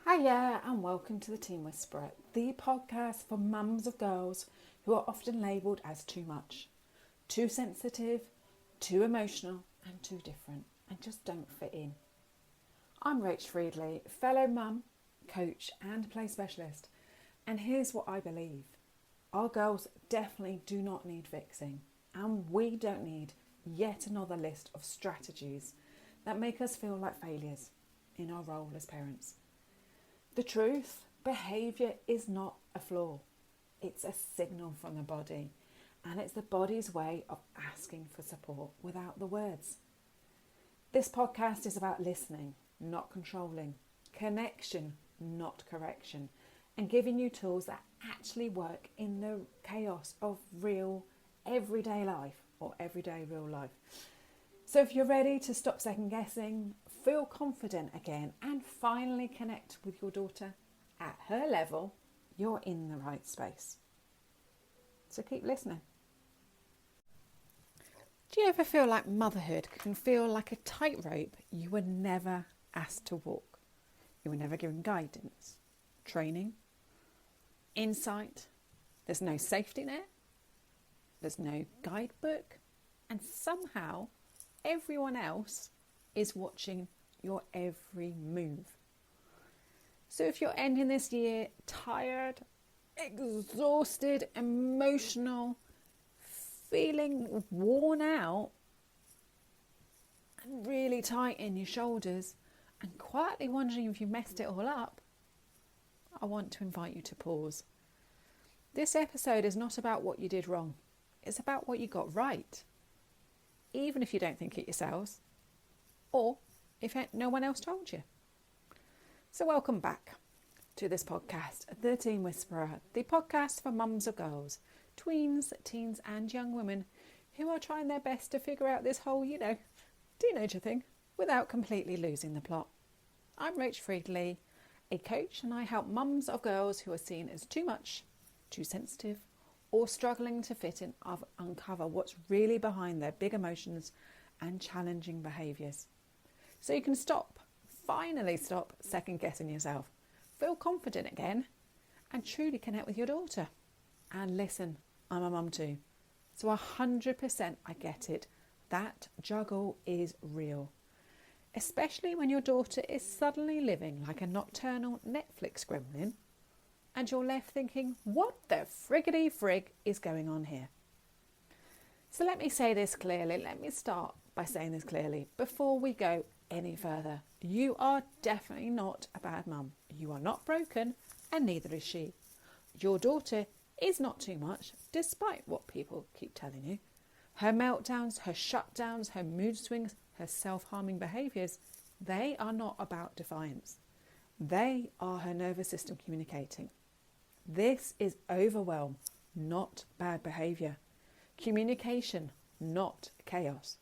Hiya and welcome to the Teen Whisperer, the podcast for mums of girls who are often labelled as too much, too sensitive, too emotional and too different and just don't fit in. I'm Rach Friedley, fellow mum, coach and play specialist, and here's what I believe. Our girls definitely do not need fixing, and we don't need yet another list of strategies that make us feel like failures in our role as parents. The truth, behaviour is not a flaw. It's a signal from the body, and it's the body's way of asking for support without the words. This podcast is about listening, not controlling, connection, not correction, and giving you tools that actually work in the chaos of real everyday life or everyday real life. So if you're ready to stop second guessing, feel confident again and finally connect with your daughter at her level, you're in the right space. So keep listening. Do you ever feel like motherhood can feel like a tightrope you were never asked to walk? You were never given guidance, training, insight. There's no safety net. There's no guidebook. And somehow everyone else is watching your every move. So if you're ending this year tired, exhausted, emotional, feeling worn out and really tight in your shoulders and quietly wondering if you messed it all up, I want to invite you to pause. This episode is not about what you did wrong. It's about what you got right. Even if you don't think it yourselves, or if no one else told you. So welcome back to this podcast, The Teen Whisperer, the podcast for mums of girls, tweens, teens and young women who are trying their best to figure out this whole, teenager thing without completely losing the plot. I'm Rach Friedley, a coach, and I help mums of girls who are seen as too much, too sensitive, or struggling to fit in, uncover what's really behind their big emotions and challenging behaviours. So you can finally stop second guessing yourself, feel confident again, and truly connect with your daughter. And listen, I'm a mum too, so 100% I get it. That juggle is real, especially when your daughter is suddenly living like a nocturnal Netflix gremlin, and you're left thinking, what the friggity frig is going on here? So let me say this clearly. Let me start by saying this clearly before we go any further. You are definitely not a bad mum. You are not broken, and neither is she. Your daughter is not too much, despite what people keep telling you. Her meltdowns, her shutdowns, her mood swings, her self-harming behaviours, they are not about defiance. They are her nervous system communicating. This is overwhelm, not bad behaviour. Communication, not chaos.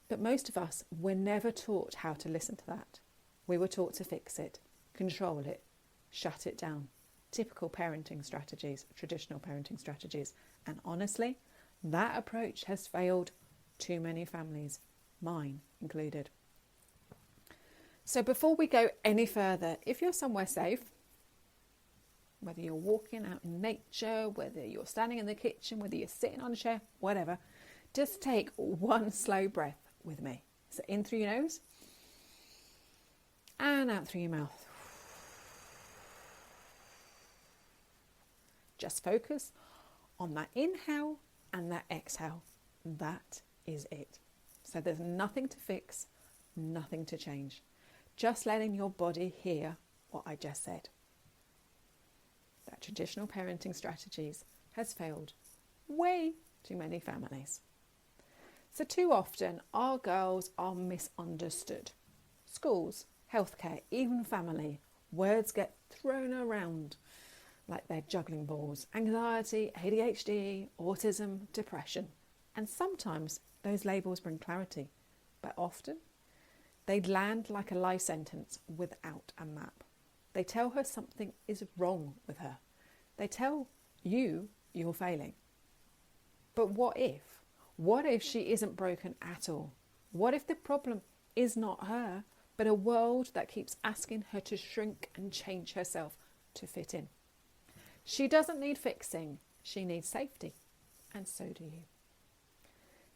But most of us were never taught how to listen to that. We were taught to fix it, control it, shut it down. Typical parenting strategies, traditional parenting strategies. And honestly, that approach has failed too many families, mine included. So before we go any further, if you're somewhere safe, whether you're walking out in nature, whether you're standing in the kitchen, whether you're sitting on a chair, whatever, just take one slow breath with me. So in through your nose and out through your mouth. Just focus on that inhale and that exhale. That is it. So there's nothing to fix, nothing to change. Just letting your body hear what I just said. That traditional parenting strategies has failed way too many families. So too often our girls are misunderstood. Schools, healthcare, even family, words get thrown around like they're juggling balls. Anxiety, ADHD, autism, depression. And sometimes those labels bring clarity, but often they land like a life sentence without a map. They tell her something is wrong with her. They tell you you're failing. But what if? What if she isn't broken at all? What if the problem is not her, but a world that keeps asking her to shrink and change herself to fit in. She doesn't need fixing, she needs safety, and so do you.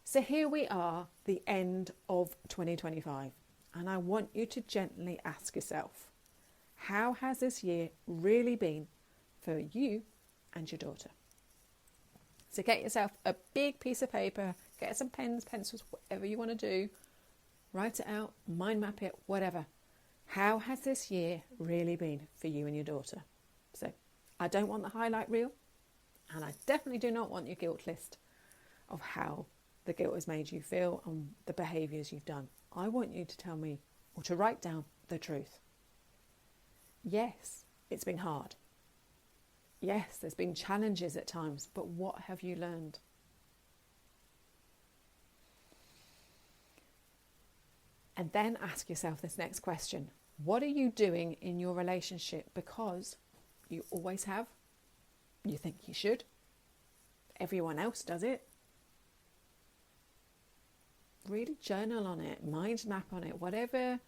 So here we are, the end of 2025, and I want you to gently ask yourself, how has this year really been for you and your daughter? So get yourself a big piece of paper, get some pens, pencils, whatever you want to do, write it out, mind map it, whatever. How has this year really been for you and your daughter? So I don't want the highlight reel, and I definitely do not want your guilt list of how the guilt has made you feel and the behaviours you've done. I want you to tell me, or to write down, the truth. Yes, it's been hard. Yes, there's been challenges at times, but what have you learned? And then ask yourself this next question. What are you doing in your relationship because you always have? You think you should? Everyone else does it? Really journal on it, mind map on it, whatever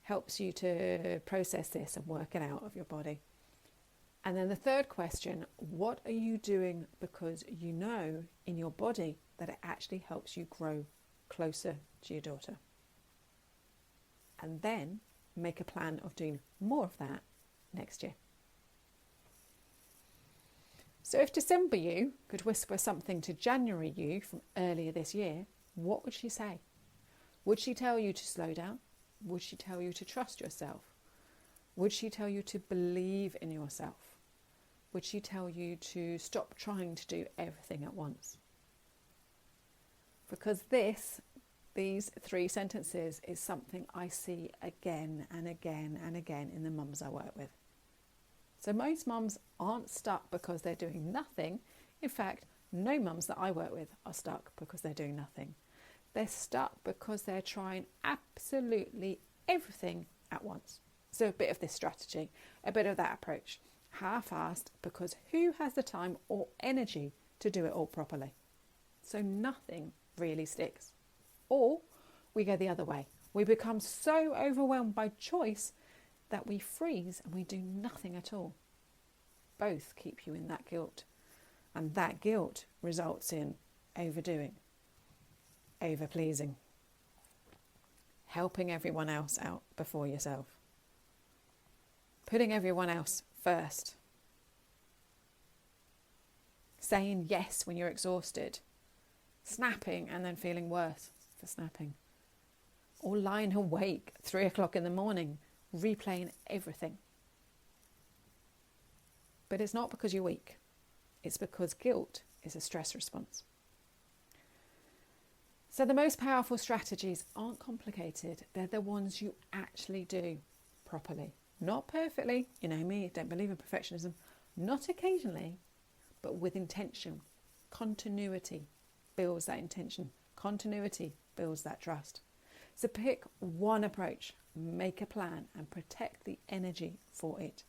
helps you to process this and work it out of your body. And then the third question, what are you doing because you know in your body that it actually helps you grow closer to your daughter? And then make a plan of doing more of that next year. So if December you could whisper something to January you from earlier this year, what would she say? Would she tell you to slow down? Would she tell you to trust yourself? Would she tell you to believe in yourself? Would she tell you to stop trying to do everything at once? Because these 3 sentences is something I see again and again and again in the mums I work with. So most mums aren't stuck because they're doing nothing. In fact, no mums that I work with are stuck because they're doing nothing. They're stuck because they're trying absolutely everything at once. So a bit of this strategy, a bit of that approach. Half-assed, because who has the time or energy to do it all properly? So nothing really sticks. Or we go the other way. We become so overwhelmed by choice that we freeze and we do nothing at all. Both keep you in that guilt. And that guilt results in overdoing, over-pleasing, helping everyone else out before yourself, putting everyone else first, saying yes when you're exhausted, snapping and then feeling worse for snapping, or lying awake 3 o'clock in the morning, replaying everything. But it's not because you're weak. It's because guilt is a stress response. So the most powerful strategies aren't complicated. They're the ones you actually do properly. Not perfectly, you know me, don't believe in perfectionism. Not occasionally, but with intention. Continuity builds that intention. Continuity builds that trust. So pick one approach, make a plan and protect the energy for it.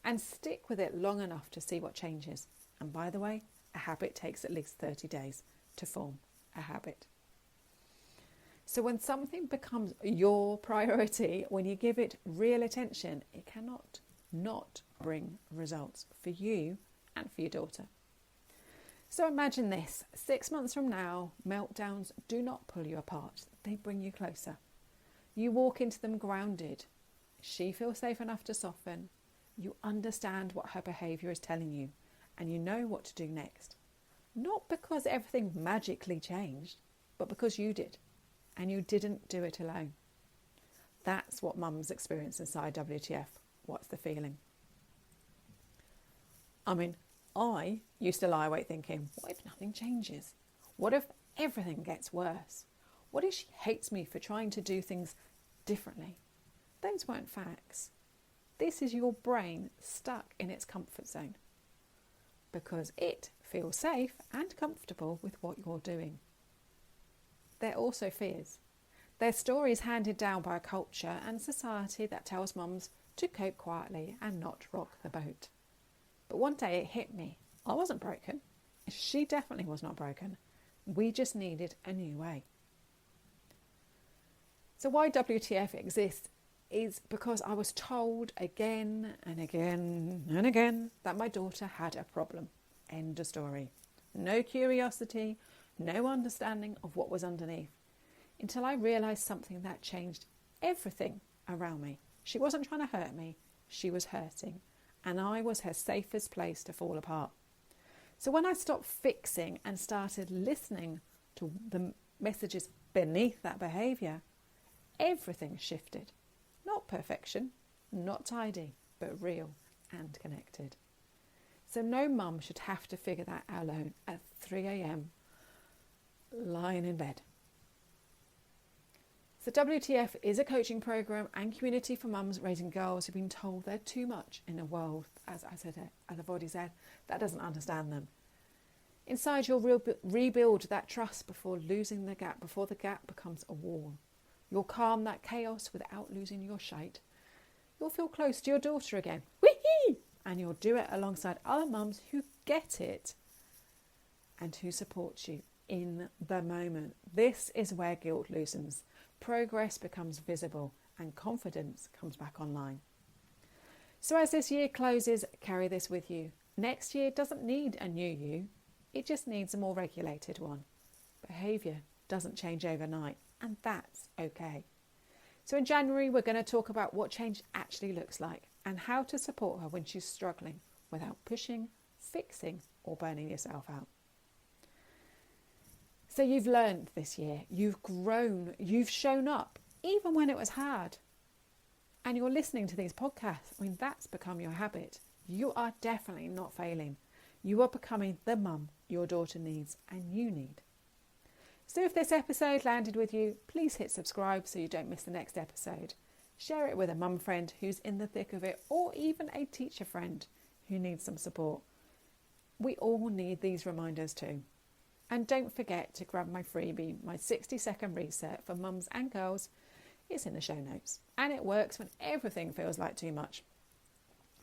And stick with it long enough to see what changes. And by the way, a habit takes at least 30 days to form a habit. So when something becomes your priority, when you give it real attention, it cannot not bring results for you and for your daughter. So imagine this, 6 months from now, meltdowns do not pull you apart. They bring you closer. You walk into them grounded. She feels safe enough to soften. You understand what her behaviour is telling you, and you know what to do next. Not because everything magically changed, but because you did. And you didn't do it alone. That's what mums experience inside WTF. What's the feeling? I mean, I used to lie awake thinking, what if nothing changes? What if everything gets worse? What if she hates me for trying to do things differently? Those weren't facts. This is your brain stuck in its comfort zone because it feels safe and comfortable with what you're doing. They're also fears. They're stories handed down by a culture and society that tells mums to cope quietly and not rock the boat. But one day it hit me. I wasn't broken. She definitely was not broken. We just needed a new way. So why WTF exists is because I was told again and again and again that my daughter had a problem. End of story. No curiosity, no understanding of what was underneath, until I realised something that changed everything around me. She wasn't trying to hurt me, she was hurting, and I was her safest place to fall apart. So when I stopped fixing and started listening to the messages beneath that behaviour, everything shifted. Not perfection, not tidy, but real and connected. So no mum should have to figure that out alone at 3 a.m. lying in bed. So WTF is a coaching program and community for mums raising girls who've been told they're too much in a world, as I've already said, that doesn't understand them. Inside, you'll rebuild that trust before losing the gap, before the gap becomes a wall. You'll calm that chaos without losing your shite. You'll feel close to your daughter again. Whee! And you'll do it alongside other mums who get it and who support you in the moment. This is where guilt loosens, progress becomes visible, and confidence comes back online. So as this year closes, carry this with you. Next year doesn't need a new you. It just needs a more regulated one. Behaviour doesn't change overnight, and that's okay. So in January, we're going to talk about what change actually looks like and how to support her when she's struggling without pushing, fixing, or burning yourself out. So you've learned this year, you've grown, you've shown up, even when it was hard. And you're listening to these podcasts. I mean, that's become your habit. You are definitely not failing. You are becoming the mum your daughter needs and you need. So if this episode landed with you, please hit subscribe so you don't miss the next episode. Share it with a mum friend who's in the thick of it, or even a teacher friend who needs some support. We all need these reminders too. And don't forget to grab my freebie, my 60-second reset for mums and girls. It's in the show notes. And it works when everything feels like too much.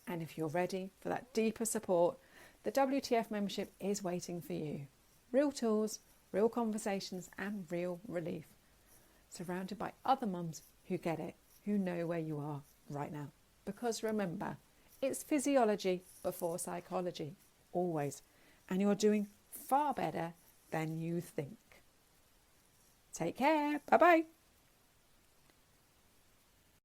And if you're ready for that deeper support, the WTF membership is waiting for you. Real tools, real conversations, and real relief. Surrounded by other mums who get it, who know where you are right now. Because remember, it's physiology before psychology, always. And you're doing far better than you think. Take care. Bye-bye.